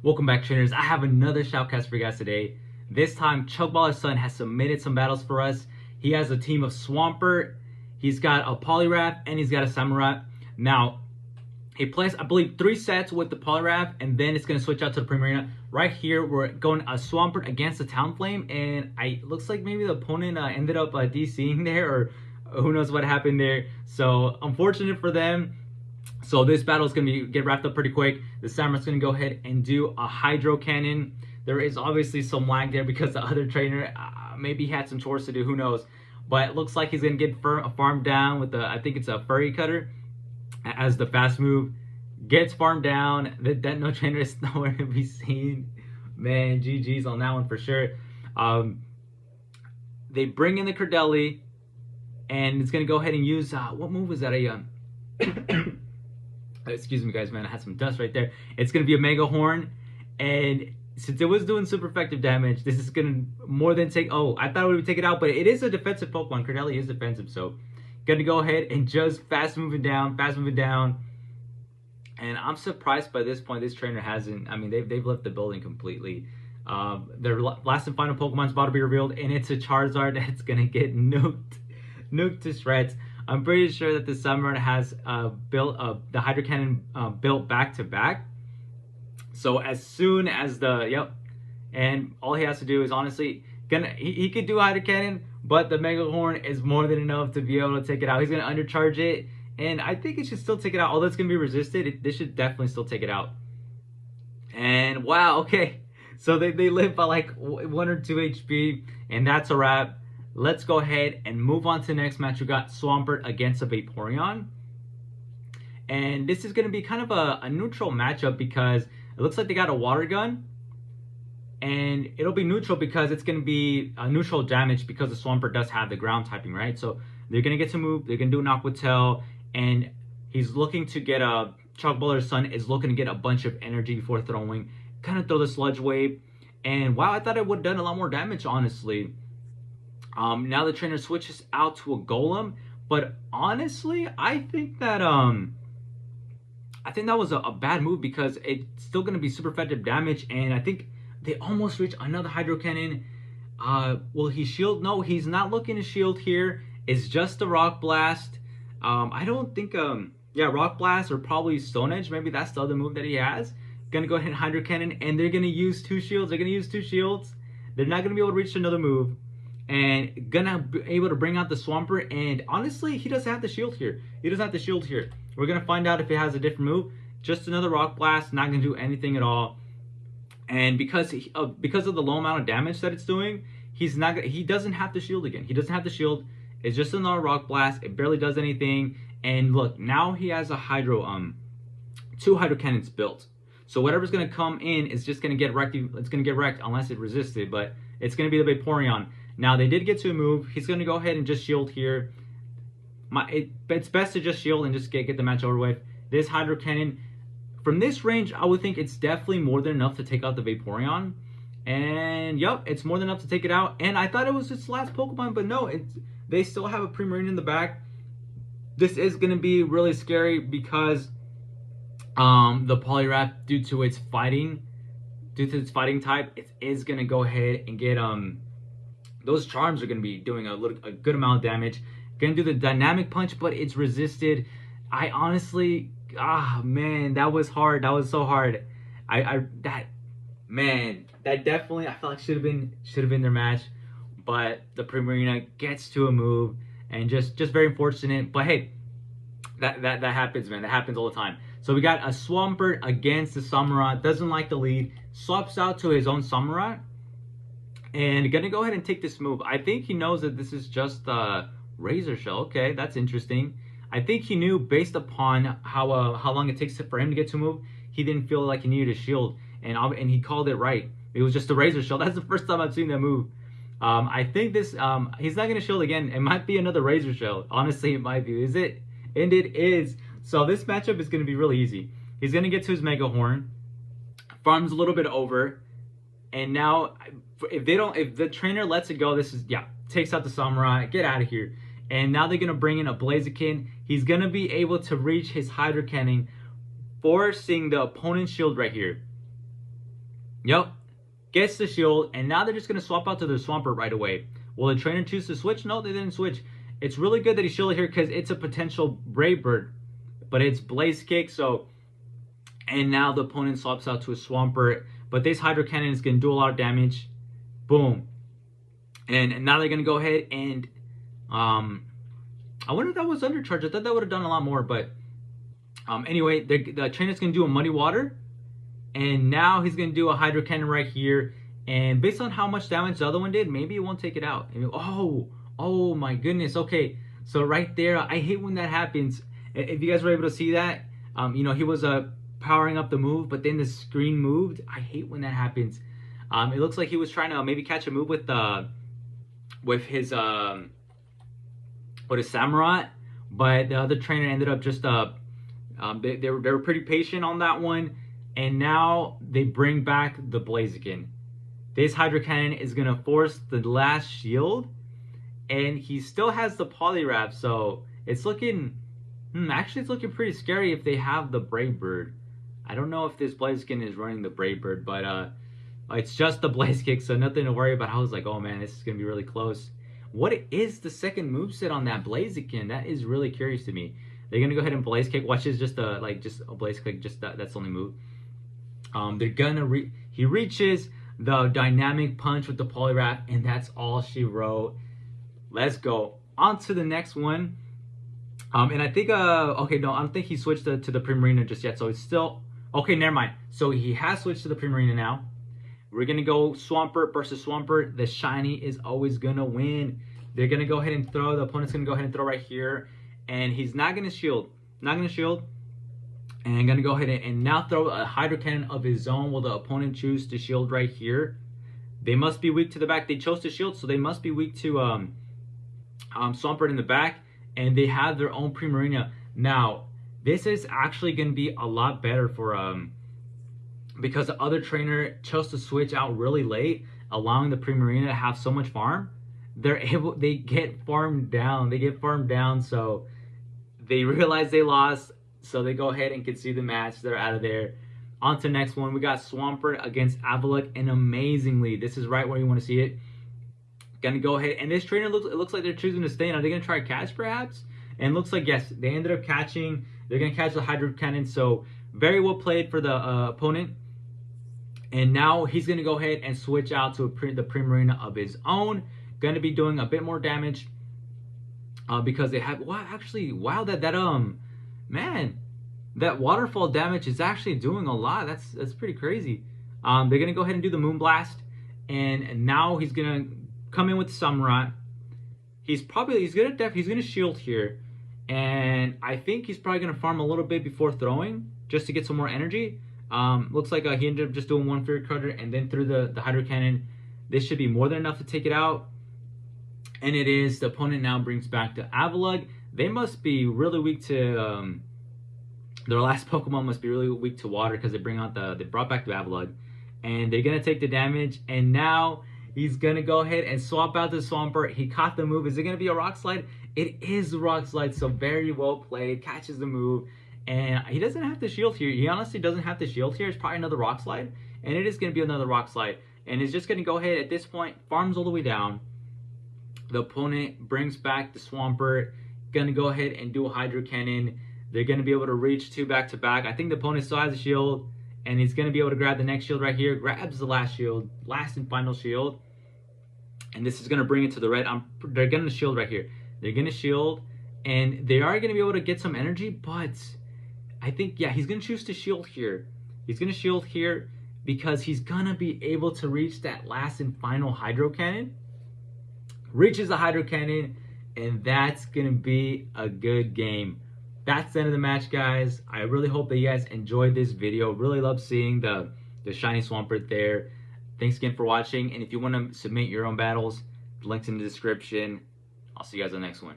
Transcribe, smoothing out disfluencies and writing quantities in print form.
Welcome back, trainers. I have another shoutcast for you guys today. This time, Chuckballer's son has submitted some battles for us. He has a team of Swampert, he's got a Poliwrath, and he's got a Samurott. Now, he plays, I believe, 3 sets with the Poliwrath, and then it's going to switch out to the Primarina. Right here, we're going a Swampert against the Talonflame, and it looks like maybe the opponent ended up DCing there, or who knows what happened there. So, unfortunate for them. So this battle is going to get wrapped up pretty quick. The Samurott's going to go ahead and do a Hydro Cannon. There is obviously some lag there because the other trainer maybe had some chores to do, who knows. But it looks like he's going to get farmed down with the, I think it's a Furry Cutter as the fast move. Gets farmed down. That no trainer is nowhere to be seen. Man, GG's on that one for sure. They bring in the Cordeli, and it's going to go ahead and use, what move was that? Excuse me, guys, man, I had some dust right there. It's going to be a Mega Horn, and since it was doing super effective damage, this is going to more than take... Oh, I thought it would take it out, but it is a defensive Pokemon. Cordeli is defensive, so going to go ahead and just fast moving down. And I'm surprised by this point this trainer hasn't... I mean, they've left the building completely. Their last and final Pokemon is about to be revealed, and it's a Charizard that's going to get nuked to shreds. I'm pretty sure that the Samurott has built the Hydro Cannon built back to back. So as soon as and all he has to do is honestly he could do Hydro Cannon, but the Mega Horn is more than enough to be able to take it out. He's gonna undercharge it, and I think it should still take it out. Although it's gonna be resisted, this should definitely still take it out. And wow, okay, so they live by like 1 or 2 HP, and that's a wrap. Let's go ahead and move on to the next match. We got Swampert against a Vaporeon. And this is going to be kind of a neutral matchup because it looks like they got a Water Gun. And it'll be neutral because it's going to be a neutral damage because the Swampert does have the ground typing, right? So they're going to get to move. They're going to do Knock with Tail. And he's looking to get a... Chuckballer's son is looking to get a bunch of energy before throwing. Kind of throw the Sludge Wave. And wow, I thought it would have done a lot more damage, honestly. Now the trainer switches out to a Golem, but honestly, I think that was a bad move because it's still going to be super effective damage, and I think they almost reach another Hydro Cannon. Will he shield? No, he's not looking to shield here. It's just a Rock Blast. I don't think Rock Blast or probably Stone Edge. Maybe that's the other move that he has. Gonna go ahead and Hydro Cannon, and they're gonna use 2 shields. They're gonna use 2 shields. They're not gonna be able to reach another move. And gonna be able to bring out the Swampert, and honestly, he doesn't have the shield here. We're gonna find out if it has a different move. Just another Rock Blast, not gonna do anything at all. And because of the low amount of damage that it's doing, he doesn't have to shield again. He doesn't have to shield. It's just another Rock Blast. It barely does anything. And look, now he has a 2 Hydro Cannons built. So whatever's gonna come in is just gonna get wrecked. It's gonna get wrecked unless it resisted, but it's gonna be the Vaporeon. Now, they did get to a move. He's going to go ahead and just shield here. It's best to just shield and just get the match over with. This Hydro Cannon, from this range, I would think it's definitely more than enough to take out the Vaporeon. And, yep, it's more than enough to take it out. And I thought it was its last Pokemon, but no, they still have a Primarina in the back. This is going to be really scary because the Poliwrath, due to its fighting type, it is going to go ahead and get... Those charms are going to be doing a good amount of damage. Going to do the Dynamic Punch, but it's resisted. I honestly, man, that was hard. That was so hard. That definitely I felt like should have been their match. But the Primarina gets to a move, and just very unfortunate. But hey, that happens, man. That happens all the time. So we got a Swampert against the Samurott. Doesn't like the lead. Swaps out to his own Samurott. And gonna go ahead and take this move. I think he knows that this is just a Razor Shell. Okay, that's interesting. I think he knew based upon how long it takes for him to get to move. He didn't feel like he needed a shield, and he called it right. It was just a Razor Shell. That's the first time I've seen that move. I think this he's not gonna shield again. It might be another Razor Shell. Honestly, it might be. Is it? And it is. So this matchup is gonna be really easy. He's gonna get to his Mega Horn, farms a little bit over. And now, if the trainer lets it go, takes out the Samurai, get out of here. And now they're going to bring in a Blaziken. He's going to be able to reach his Hydro Cannon, forcing the opponent's shield right here. Yep. Gets the shield, and now they're just going to swap out to their Swampert right away. Will the trainer choose to switch? No, they didn't switch. It's really good that he shielded here because it's a potential Brave Bird, but it's Blaze Kick, so... And now the opponent swaps out to a Swampert, but this Hydro Cannon is going to do a lot of damage. Boom. And now they're going to go ahead and... I wonder if that was undercharge. I thought that would have done a lot more, but... Anyway, the trainer's going to do a Muddy Water. And now he's going to do a Hydro Cannon right here. And based on how much damage the other one did, maybe it won't take it out. Oh my goodness. Okay, so right there, I hate when that happens. If you guys were able to see that, you know, he was powering up the move, but then the screen moved. I hate when that happens. It looks like he was trying to maybe catch a move with his Samurott, but the other trainer ended up just they were pretty patient on that one, and now they bring back the Blaziken. This Hydro Cannon is gonna force the last shield, and he still has the Poliwrath, so it's looking actually it's looking pretty scary if they have the Brave Bird. I don't know if this Blaziken is running the Brave Bird, but it's just the Blaze Kick, so nothing to worry about. I was like, oh man, this is gonna be really close. What is the second moveset on that Blaziken? That is really curious to me. They're gonna go ahead and Blaze Kick. Watch, is just a Blaze Kick. Just that's the only move. They're gonna he reaches the Dynamic Punch with the Poliwrath, and that's all she wrote. Let's go on to the next one. And I think okay, no, I don't think he switched to the Primarina just yet. So it's still okay. Never mind. So he has switched to the Primarina now. We're going to go Swampert versus Swampert. The shiny is always going to win. They're going to go ahead and throw. The opponent's going to go ahead and throw right here. And he's not going to shield. Not going to shield. And I'm going to go ahead and now throw a Hydro Cannon of his own. Will the opponent choose to shield right here? They must be weak to the back. They chose to shield, so they must be weak to Swampert in the back. And they have their own Primarina. Now, this is actually going to be a lot better for... because the other trainer chose to switch out really late, allowing the Primarina to have so much farm. They get farmed down. So they realize they lost. So they go ahead and concede the match. They're out of there. On to the next one. We got Swampert against Avalock, and amazingly, this is right where you want to see it. Gonna go ahead, and this trainer looks like they're choosing to stay. Are they gonna try to catch perhaps? And looks like yes, they ended up catching. They're gonna catch the Hydro Cannon. So very well played for the opponent. And now he's going to go ahead and switch out to the Primarina of his own. Going to be doing a bit more damage because they have... Wow, actually, wow, man, that waterfall damage is actually doing a lot. That's pretty crazy. They're going to go ahead and do the Moonblast. And now he's going to come in with the Samurott. He's going to shield here. And I think he's probably going to farm a little bit before throwing just to get some more energy. Looks like he ended up just doing one Fury Cutter and then threw the Hydro Cannon. This should be more than enough to take it out. And it is. The opponent now brings back the Avalock. They must be really weak to... their last Pokemon must be really weak to water because they brought back the Avalock. And they're going to take the damage. And now he's going to go ahead and swap out the Swampert. He caught the move. Is it going to be a Rock Slide? It is the Rock Slide. So very well played. Catches the move. And he doesn't have to shield here. He honestly doesn't have to shield here. It's probably another Rock Slide. And it is going to be another Rock Slide. And it's just going to go ahead at this point. Farms all the way down. The opponent brings back the Swampert. Going to go ahead and do a Hydro Cannon. They're going to be able to reach two back to back. I think the opponent still has a shield. And he's going to be able to grab the next shield right here. Grabs the last shield. Last and final shield. And this is going to bring it to the red. They're going to shield right here. They're going to shield. And they are going to be able to get some energy. But... I think, yeah, he's going to choose to shield here. He's going to shield here because he's going to be able to reach that last and final Hydro Cannon. Reaches the Hydro Cannon, and that's going to be a good game. That's the end of the match, guys. I really hope that you guys enjoyed this video. Really love seeing the shiny Swampert there. Thanks again for watching, and if you want to submit your own battles, the link's in the description. I'll see you guys on the next one.